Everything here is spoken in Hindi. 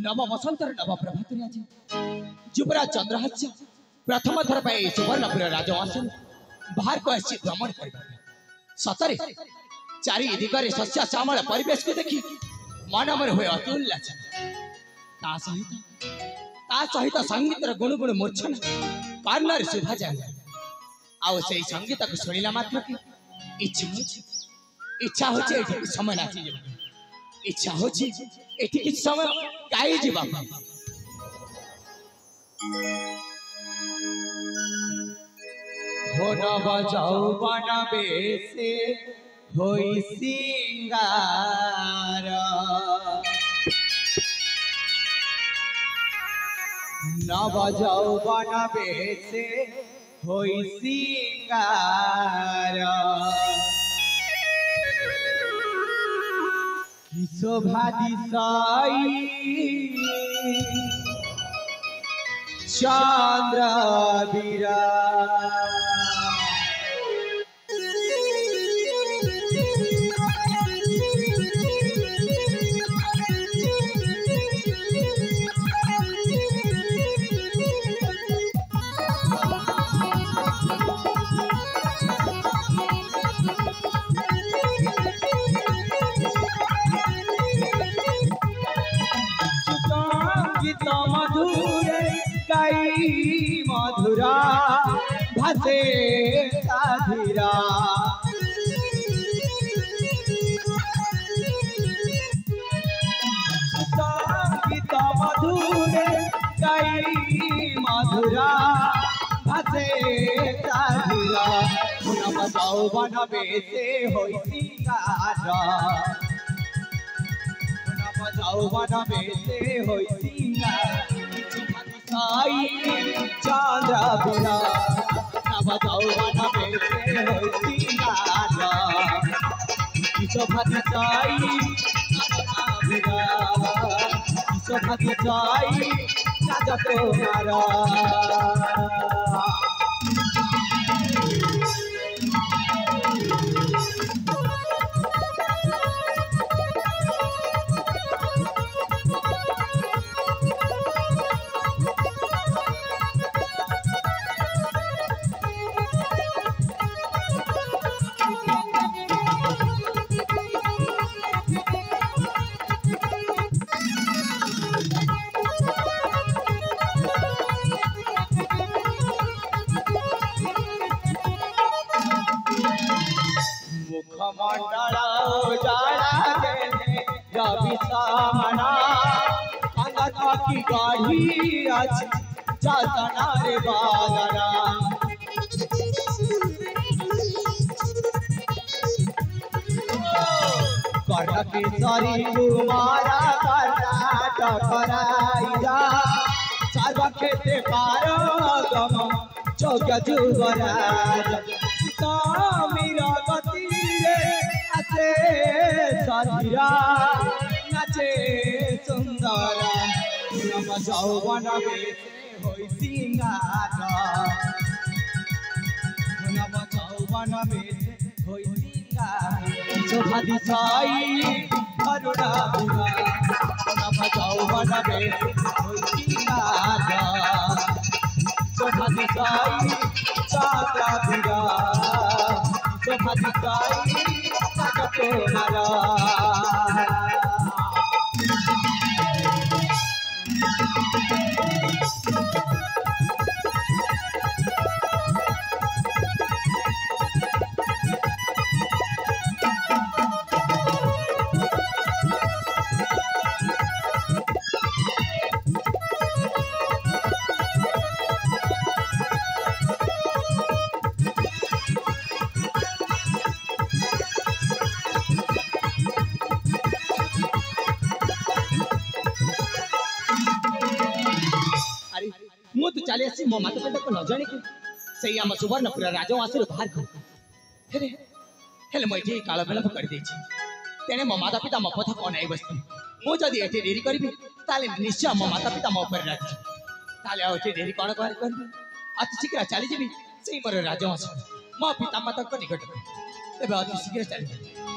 नव बसंतर नव प्रभात आज युवराज चंद्रहास्य प्रथम थर पर सुवर्णपुर राजवासन बाहर को आसी भ्रमण कर सतरे चारि दिगरे शस्य श्यामल परिवेश को देखी मनमर हुए अति उल्लास सहित संगीत गुणगुण मूर्छन कान्नर शोभा जाए आउ से संगीत को शुणिला मात्र इच्छा हो समय नाची इच्छा हो समय गाई जीवा हो नव यौवन बेसे होई सिंगार नव यौवन बेसे होई सिंगार शोभा दिशाई चंद्र बीरा मधुरा भासे साधीरा संगीत मधुर गाई मधुरा भासे साधीरा नव यौवन बेसे होई सिंगार नव यौवन बेसे होई सिंगार चंद्र बिना नव यौवन बेसे होई सिंगार शोभा दिशाई शोभा दिशाई राजा तुम्हारा मुखमंडल उजाड़ा देने रवि सामना अंगत की गाढ़ी आज जातना रे बादरा कर्ण किशोरी कुमारा टकराई जा सर्व खेते पार गम जोग्य जुवराज मीरा गति आसे सधीरा नाचे सुंदर नव यौवन बेसे होई सिंगार नव यौवन बेसे होई सिंगार शोभा दिशाई करुणा नव यौवन बेसे होई सिंगार शोभा दिशाई चंद्र बीरा शोभा दिशाई तुम्हारा चली आसी मो माता पिता को न जाने कि सही आम सुवर्णपुर राजवासी बाहर कर हेले हेले मैं ये काल विलंब कर देछि तेने मो माता पिता मो पथ को नहीं बसते मु जदि एठी देरी करबी ताले निश्चय मो माता पिता मो पर राज ताले आ एठी देरी कोन कर अति शीघ्र चली जीवी सेई मोर राजवासी मो पिता माता को निकट एबे अति शीघ्र चली